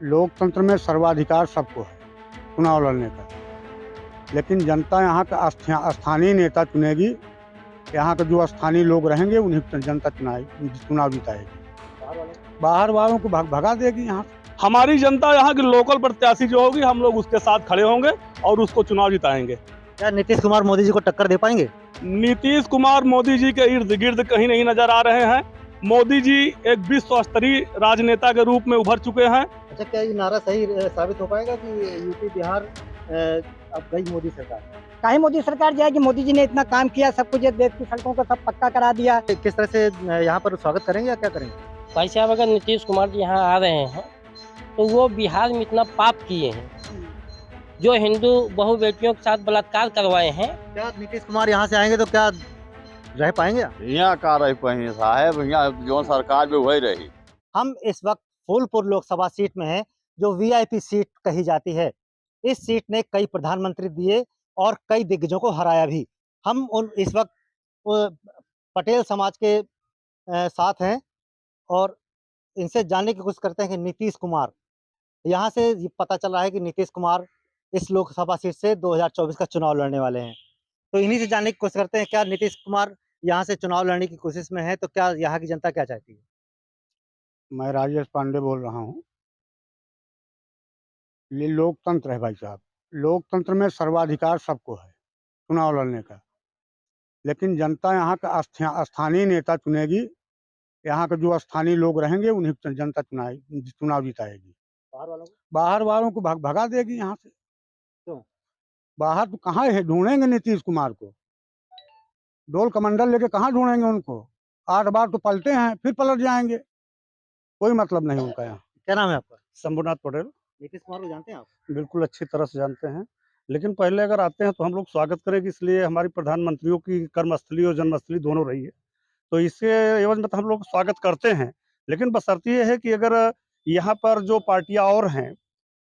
लोकतंत्र में सर्वाधिकार सबको है चुनाव लड़ने का, लेकिन जनता यहाँ का स्थानीय नेता चुनेगी। यहाँ के जो स्थानीय लोग रहेंगे उन्हें जनता चुनाव जिताएगी। बाहर वालों को भगा देगी यहाँ से। हमारी जनता यहाँ की लोकल प्रत्याशी जो होगी, हम लोग उसके साथ खड़े होंगे और उसको चुनाव जिताएंगे। क्या नीतीश कुमार मोदी जी को टक्कर दे पाएंगे? नीतीश कुमार मोदी जी के इर्द गिर्द कहीं नहीं नजर आ रहे हैं। मोदी जी एक विश्व स्तरीय राजनेता के रूप में उभर चुके हैं। अच्छा, क्या ये नारा सही साबित हो पाएगा कि यूपी बिहार अब गई मोदी सरकार? काहे मोदी सरकार जाएगी? मोदी जी ने इतना काम किया, सब कुछ देश की सड़कों को सब पक्का करा दिया। किस तरह से यहाँ पर स्वागत करेंगे या क्या करेंगे? भाई साहब, अगर नीतीश कुमार जी यहाँ आ रहे हैं तो वो बिहार में इतना पाप किए हैं, जो हिंदू बहु बेटियों के साथ बलात्कार करवाए हैं। क्या नीतीश कुमार यहाँ से आएंगे तो क्या रह पाएंगे? यहाँ का रह पाएंगे साहब, यहाँ जो सरकार भी वही रही। हम इस वक्त फूलपुर लोकसभा सीट में हैं, जो वीआईपी सीट कही जाती है। इस सीट ने कई प्रधानमंत्री दिए और कई दिग्गजों को हराया भी। हम इस वक्त पटेल समाज के साथ हैं और इनसे जानने की कोशिश करते हैं कि नीतीश कुमार, यहाँ से ये पता चल रहा है कि नीतीश कुमार इस लोकसभा सीट से 2024 का चुनाव लड़ने वाले हैं। तो इन्हीं से जानने की कोशिश करते हैं, क्या नीतीश कुमार यहाँ से चुनाव लड़ने की कोशिश में है, तो क्या यहाँ की जनता क्या चाहती है? मैं राजेश पांडे बोल रहा हूँ। ये लोकतंत्र है भाई साहब। लोकतंत्र में सर्वाधिकार सबको है चुनाव लड़ने का, लेकिन जनता यहाँ का स्थानीय नेता चुनेगी। यहाँ के जो स्थानीय लोग रहेंगे उन्हें जनता चुनाव जिताएगी। बाहर वालों को भगा देगी यहाँ से। क्यों? बाहर तो कहाँ है, ढूंढेंगे नीतीश कुमार को। डोल कमंडल लेके कहाँ ढूंढेंगे उनको? 8 बार तो पलटे हैं, फिर पलट जाएंगे। कोई मतलब नहीं उनका यहाँ। क्या नाम है आपका? शंभुनाथ पटेल। नीतीश कुमार को जानते हैं आप? बिल्कुल अच्छी तरह से जानते हैं, लेकिन पहले अगर आते हैं तो हम लोग स्वागत करेंगे, इसलिए हमारी प्रधानमंत्रियों की कर्मस्थली और जन्मस्थली दोनों रही है, तो इसके एवज में तो हम लोग स्वागत करते हैं। लेकिन बशर्ते ये है कि अगर यहाँ पर जो पार्टियां और हैं,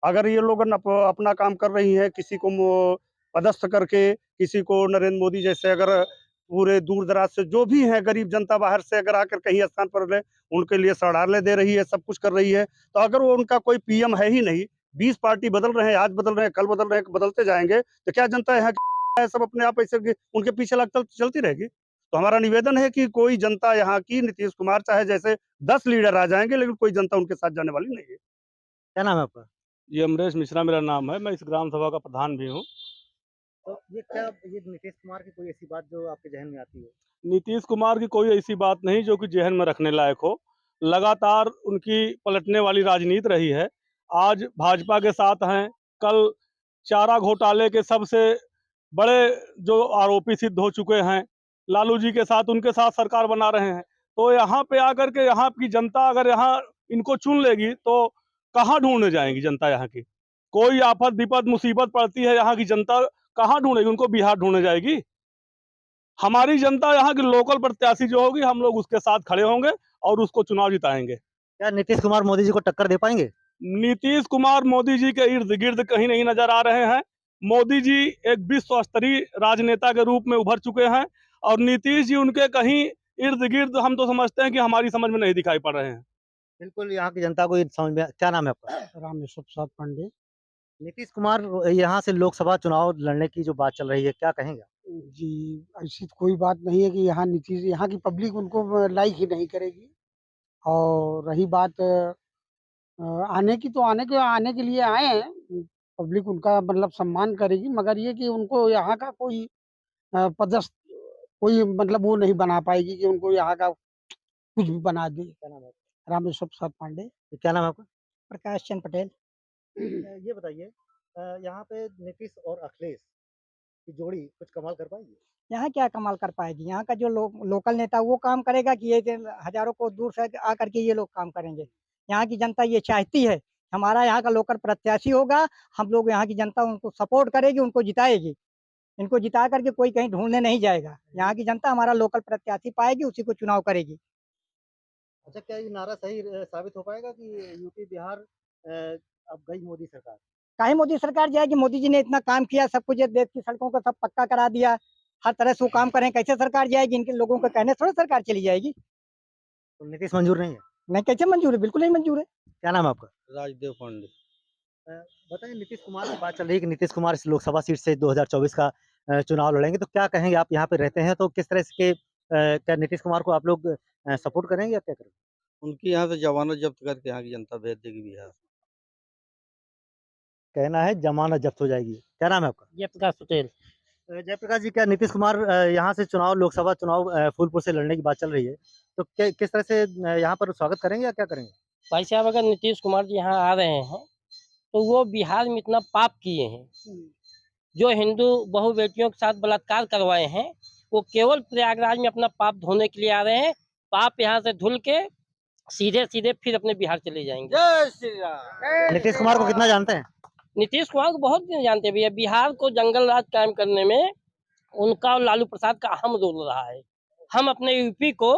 अगर ये लोग अपना काम कर रही हैं, किसी को पदस्थ करके, किसी को नरेंद्र मोदी जैसे अगर पूरे दूर दराज से जो भी हैं गरीब जनता बाहर से अगर आकर कहीं स्थान पर रहे, उनके लिए शौचालय दे रही है, सब कुछ कर रही है, तो अगर वो उनका कोई पीएम है ही नहीं, 20 पार्टी बदल रहे हैं, आज बदल रहे हैं, कल बदल रहे हैं, बदलते जाएंगे, तो क्या जनता यहाँ की सब अपने आप ऐसे उनके पीछे चलती रहेगी? तो हमारा निवेदन है कि कोई जनता यहाँ की, नीतीश कुमार चाहे जैसे 10 लीडर आ जाएंगे, लेकिन कोई जनता उनके साथ जाने वाली नहीं है। क्या नाम है आपका? ये अमरेश मिश्रा मेरा नाम है, मैं इस ग्राम सभा का प्रधान भी हूँ। तो ये नीतीश कुमार की कोई ऐसी बात जो आपके जहन में आती हो? नीतीश कुमार की कोई ऐसी बात नहीं जो कि जहन में रखने लायक हो। लगातार उनकी पलटने वाली राजनीति रही है। आज भाजपा के साथ हैं, कल चारा घोटाले के सबसे बड़े जो आरोपी सिद्ध हो चुके हैं, लालू जी के साथ उनके साथ सरकार बना रहे हैं। तो यहाँ पे आकर के यहाँ की जनता अगर यहाँ इनको चुन लेगी तो कहाँ ढूंढने जाएंगी जनता यहाँ की? कोई आफत विपद मुसीबत पड़ती है, यहाँ की जनता कहाँ ढूंढेगी? उनको बिहार ढूंढने जाएगी? हमारी जनता यहाँ की लोकल प्रत्याशी जो होगी, हम लोग उसके साथ खड़े होंगे और उसको चुनाव जिताएंगे। क्या नीतीश कुमार मोदी जी को टक्कर दे पाएंगे? नीतीश कुमार मोदी जी के इर्द गिर्द कहीं नहीं नजर आ रहे हैं। मोदी जी एक विश्व स्तरीय राजनेता के रूप में उभर चुके हैं और नीतीश जी उनके कहीं इर्द गिर्द हम तो समझते हैं कि हमारी समझ में नहीं दिखाई पड़ रहे हैं। बिल्कुल, यहाँ की जनता को ये समझ में। क्या नाम है आपका? रामेश्वर प्रसाद पांडे। नीतीश कुमार यहाँ से लोकसभा चुनाव लड़ने की जो बात चल रही है, क्या कहेंगे? जी, ऐसी तो कोई बात नहीं है कि यहाँ की पब्लिक उनको लाइक ही नहीं करेगी। और रही बात आने की, तो आने के लिए आए हैं। पब्लिक उनका मतलब सम्मान करेगी, मगर ये कि उनको यहाँ का कोई पदस्थ कोई मतलब वो नहीं बना पाएगी कि उनको यहाँ का कुछ भी बना दे। क्या नाम है? रामेश्वर प्रसाद पांडे। क्या नाम है आपका? प्रकाश चंद पटेल। ये बताइए, यहाँ पे नीतीश और अखिलेश की जोड़ी कुछ कमाल कर पाएगी? यहाँ क्या कमाल कर पाएगी? यहाँ का जो लोकल नेता वो काम करेगा कि ये हजारों को दूर से आकर के ये लोग काम करेंगे? यहाँ की जनता ये चाहती है, हमारा यहाँ का लोकल प्रत्याशी होगा, हम लोग यहाँ की जनता उनको सपोर्ट करेगी, उनको जिताएगी। इनको जिता करके कोई कहीं ढूंढने नहीं जाएगा। यहाँ की जनता हमारा लोकल प्रत्याशी पाएगी, उसी को चुनाव करेगी। अच्छा, क्या ये नारा सही साबित हो पाएगा कि यूपी बिहार अब गई मोदी सरकार? काहे मोदी सरकार जाएगी? मोदी जी ने इतना काम किया, सब कुछ देश की सड़कों को सब पक्का करा दिया, हर तरह से वो काम करें, कैसे सरकार जाएगी? इनके लोगों के कहने थोड़ा सरकार चली जाएगी। तो नीतीश मंजूर नहीं है? नहीं, कैसे मंजूर है? बिल्कुल नहीं मंजूर है। क्या नाम है आपका? राजदेव पांडे। बताइए, नीतीश कुमार की बात चल रही है कि नीतीश कुमार इस लोकसभा सीट से 2024 का चुनाव लड़ेंगे, तो क्या कहेंगे? आप यहाँ पे रहते हैं, तो किस तरह से क्या नीतीश कुमार को आप लोग सपोर्ट करेंगे या क्या करेंगे? उनकी यहाँ से जमानत जब्त करके यहाँ की जनता भेज देगी बिहार। कहना है जमानत जब्त हो जाएगी। क्या नाम है आपका? जयप्रकाश पटेल। जयप्रकाश जी, क्या नीतीश कुमार यहाँ से चुनाव लोकसभा चुनाव फूलपुर से लड़ने की बात चल रही है, तो किस तरह से यहाँ पर स्वागत करेंगे या क्या करेंगे? भाई साहब, अगर नीतीश कुमार जी यहाँ आ रहे हैं तो वो बिहार में इतना पाप किए हैं, जो हिंदू बहु बेटियों के साथ बलात्कार करवाए हैं, वो केवल प्रयागराज में अपना पाप धोने के लिए आ रहे हैं। पाप यहाँ से धुल के सीधे सीधे फिर अपने बिहार चले जाएंगे। नीतीश कुमार को कितना जानते हैं? नीतीश कुमार को बहुत जानते हैं भैया। बिहार को जंगल राज कायम करने में उनका और लालू प्रसाद का अहम रोल रहा है। हम अपने यूपी को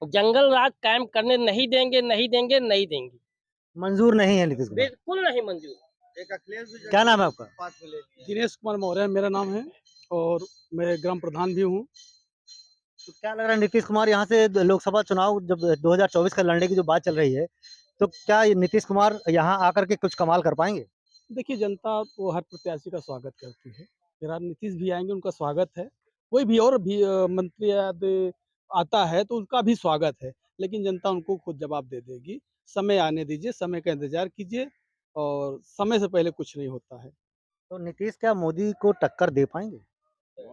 जंगल राज कायम करने नहीं देंगे, नहीं देंगे, नहीं देंगे। मंजूर नहीं है नीतीश कुमार। बिल्कुल नहीं मंजूर। क्या नाम है आपका? दिनेश कुमार मौर्य मेरा नाम है और मैं ग्राम प्रधान भी हूँ। तो क्या लग रहा है, नीतीश कुमार यहाँ से लोकसभा चुनाव जब 2024 का लड़ने की जो बात चल रही है, तो क्या ये नीतीश कुमार यहाँ आकर के कुछ कमाल कर पाएंगे? देखिए, जनता तो हर प्रत्याशी का स्वागत करती है। मेरा नीतीश भी आएंगे, उनका स्वागत है। कोई भी और भी मंत्री आदि आता है तो उनका भी स्वागत है, लेकिन जनता उनको खुद जवाब दे देगी। समय आने दीजिए, समय का इंतजार कीजिए और समय से पहले कुछ नहीं होता है। तो नीतीश क्या मोदी को टक्कर दे पाएंगे?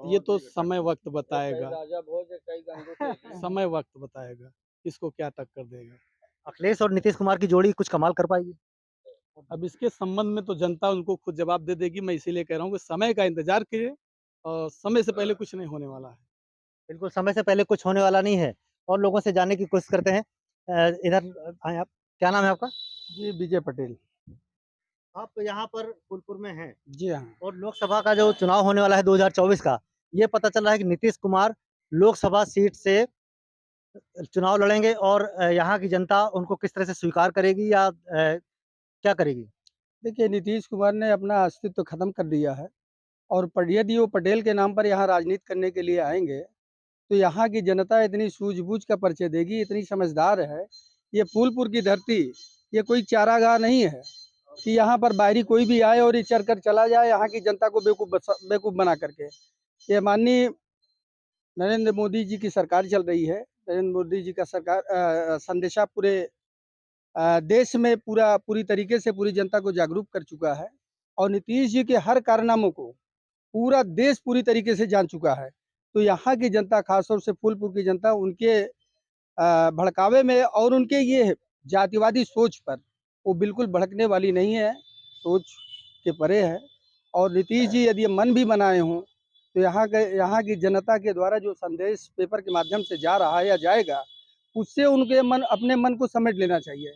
ये तो समय वक्त बताएगा। समय वक्त बताएगा किसको क्या टक्कर देगा। अखिलेश और नीतीश कुमार की जोड़ी कुछ कमाल कर पाएगी? अब इसके संबंध में तो जनता उनको खुद जवाब दे देगी। मैं इसीलिए कह रहा हूँ कि समय का इंतजार कीजिए और समय से पहले कुछ नहीं होने वाला है। बिल्कुल, समय से पहले कुछ होने वाला नहीं है। और लोगों से जानने की कोशिश करते हैं। इधर आएँ आप। क्या नाम है आपका? जी, विजय पटेल। आप यहाँ पर फूलपुर में हैं जी हाँ। और लोकसभा का जो चुनाव होने वाला है 2024 का, ये पता चल रहा है कि नीतीश कुमार लोकसभा सीट से चुनाव लड़ेंगे और यहाँ की जनता उनको किस तरह से स्वीकार करेगी या क्या करेगी? देखिए, नीतीश कुमार ने अपना अस्तित्व खत्म कर दिया है और यदि वो पटेल के नाम पर यहाँ राजनीति करने के लिए आएंगे, तो यहाँ की जनता इतनी सूझबूझ का परिचय देगी, इतनी समझदार है। ये फूलपुर की धरती, ये कोई चारागाह नहीं है कि यहाँ पर बाहरी कोई भी आए और ये चर कर चला जाए, यहाँ की जनता को बेवकूफ़ बना करके। ये माननीय नरेंद्र मोदी जी की सरकार चल रही है। नरेंद्र मोदी जी का संदेशा पूरे देश में पूरी तरीके से पूरी जनता को जागरूक कर चुका है और नीतीश जी के हर कारनामों को पूरा देश पूरी तरीके से जान चुका है। तो यहाँ की जनता, खासतौर से फूलपुर की जनता, उनके भड़कावे में और उनके ये जातिवादी सोच पर वो बिल्कुल भड़कने वाली नहीं है, सोच के परे है। और नीतीश जी यदि ये मन भी बनाए हों, तो यहाँ की जनता के द्वारा जो संदेश पेपर के माध्यम से जा रहा है या जाएगा, उससे उनके अपने मन को समेट लेना चाहिए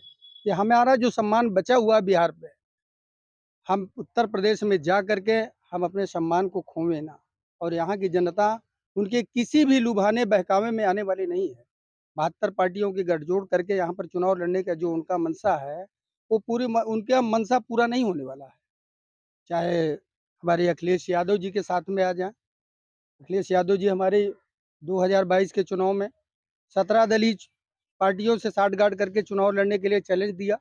कि हमारा जो सम्मान बचा हुआ है बिहार में, हम उत्तर प्रदेश में जा करके हम अपने सम्मान को खोवें ना। और यहाँ की जनता उनके किसी भी लुभाने बहकावे में आने वाली नहीं है। 72 पार्टियों की गठजोड़ करके यहाँ पर चुनाव लड़ने का जो उनका मनसा है, वो उनका मनसा पूरा नहीं होने वाला है। चाहे हमारे अखिलेश यादव जी के साथ में आ जाएं। अखिलेश यादव जी हमारे 2022 के चुनाव में 17 दलीय पार्टियों से साठगांठ करके चुनाव लड़ने के लिए चैलेंज दिया,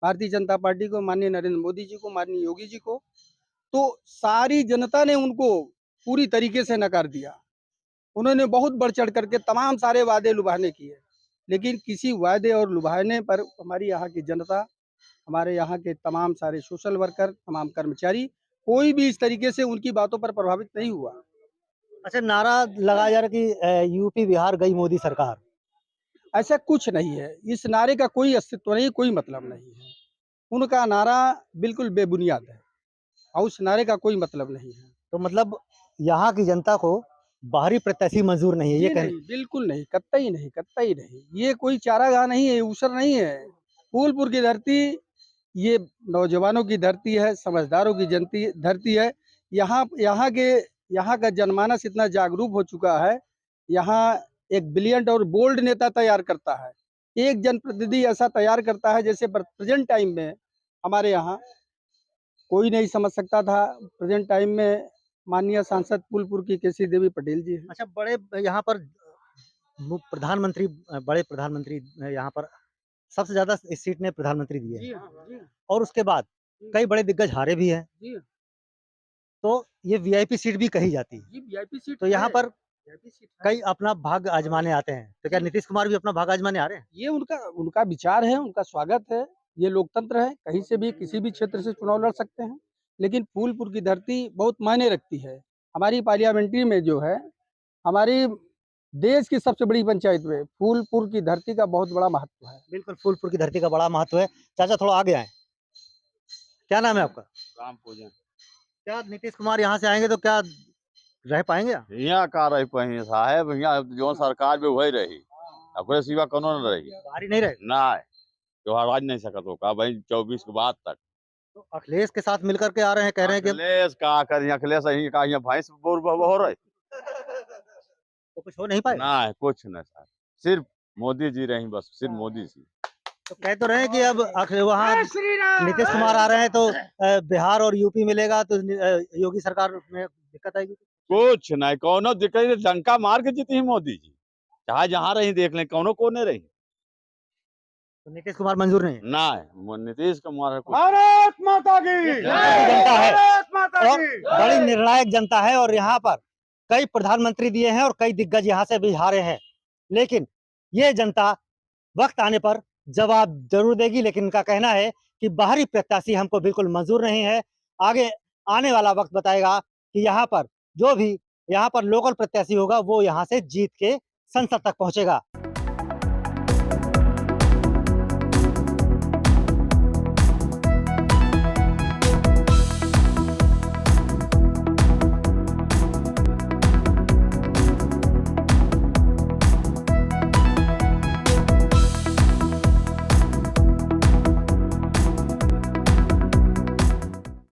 भारतीय जनता पार्टी को, माननीय नरेंद्र मोदी जी को, माननीय योगी जी को। तो सारी जनता ने उनको पूरी तरीके से नकार दिया। उन्होंने बहुत बढ़ चढ़ करके तमाम सारे वादे लुभाने किए, लेकिन किसी वादे और लुभाने पर हमारी यहाँ की जनता, हमारे यहाँ के तमाम सारे सोशल वर्कर, तमाम कर्मचारी, कोई भी इस तरीके से उनकी बातों पर प्रभावित नहीं हुआ। अच्छा, नारा लगाया जा रहा है कि यूपी बिहार गई मोदी सरकार। ऐसा कुछ नहीं है। इस नारे का कोई अस्तित्व नहीं, कोई मतलब नहीं है। उनका नारा बिल्कुल बेबुनियाद है और उस नारे का कोई मतलब नहीं है। तो मतलब यहाँ की जनता को बाहरी प्रत्याशी मंजूर नहीं है, ये जी कहना? नहीं, बिल्कुल नहीं, कतई नहीं, कतई नहीं। ये कोई चारागाह नहीं है, ऊसर नहीं है। फूलपुर की धरती, ये नौजवानों की धरती है, समझदारों की धरती है। यहाँ का जनमानस इतना जागरूक हो चुका है। यहाँ एक ब्रिलियंट और बोल्ड नेता तैयार करता है, एक जनप्रतिनिधि ऐसा तैयार करता है जैसे प्रेजेंट टाइम में हमारे यहाँ कोई नहीं समझ सकता था। प्रेजेंट टाइम में माननीय सांसद फूलपुर की केसी देवी पटेल जी हैं। अच्छा, बड़े यहाँ पर प्रधानमंत्री यहाँ पर सबसे ज्यादा इस सीट ने प्रधानमंत्री दिए जी हैं हाँ, जी हाँ, और उसके बाद जी। कई बड़े दिग्गज हारे भी हैं। जी। तो ये वीआईपी सीट भी कही जाती है। जी, वीआईपी सीट तो यहाँ है, पर वीआईपी सीट है। कई अपना भाग्य आजमाने आते हैं। तो क्या जी। नीतीश कुमार भी अपना भाग्य आजमाने आ रहे हैं? ये उनका उनका विचार है, उनका स्वागत है। ये लोकतंत्र है, कहीं से भी किसी भी क्षेत्र से चुनाव लड़ सकते हैं। लेकिन फूलपुर की धरती बहुत मायने रखती है। हमारी पार्लियामेंट्री में जो है, हमारी देश की सबसे बड़ी पंचायत में फूलपुर की धरती का बहुत बड़ा महत्व है। बिल्कुल, फूलपुर की धरती का बड़ा महत्व है। चाचा थोड़ा आगे आएँ। क्या नाम है आपका? राम पूजन क्या नीतीश कुमार यहाँ से आएँगे तो क्या रह पाएँगे यहाँ? यहाँ का रही पाई साहेब, यहाँ जो सरकार में वही रही, अपने सिवा कोनो न रही भारी नहीं रहेगा? ना, जो हरा नहीं सकत हो का भाई 24 के बाद तक। तो अखिलेश के साथ मिलकर के आ रहे हैं, कह रहे हैं कि अखिलेश का करी, अखिलेश यही का यहाँ भैंस बोर हो रही तो कुछ हो नहीं पाएगा? ना, कुछ नहीं सर, सिर्फ मोदी जी रही, बस सिर्फ मोदी जी। तो कह तो रहे हैं कि अब वहाँ नीतीश कुमार आ रहे हैं तो बिहार और यूपी मिलेगा तो योगी सरकार में दिक्कत आएगी। कुछ नहीं, कोनो दिक्कत नहीं, डंका मार के जीती है मोदी जी, चाहे जहाँ रही देख लें, कोनो को नहीं रही तो नीतीश कुमार मंजूर नहीं है। ना, नीतीश कुमार भारत माता की जनता है भारत माता और की बड़ी निर्णायक जनता है और यहाँ पर कई प्रधानमंत्री दिए हैं और कई दिग्गज यहाँ से भी हारे हैं। लेकिन ये जनता वक्त आने पर जवाब जरूर देगी, लेकिन इनका कहना है कि बाहरी प्रत्याशी हमको बिल्कुल मंजूर नहीं है। आगे आने वाला वक्त बताएगा कि यहाँ पर जो भी यहाँ पर लोकल प्रत्याशी होगा वो यहाँ से जीत के संसद तक पहुंचेगा।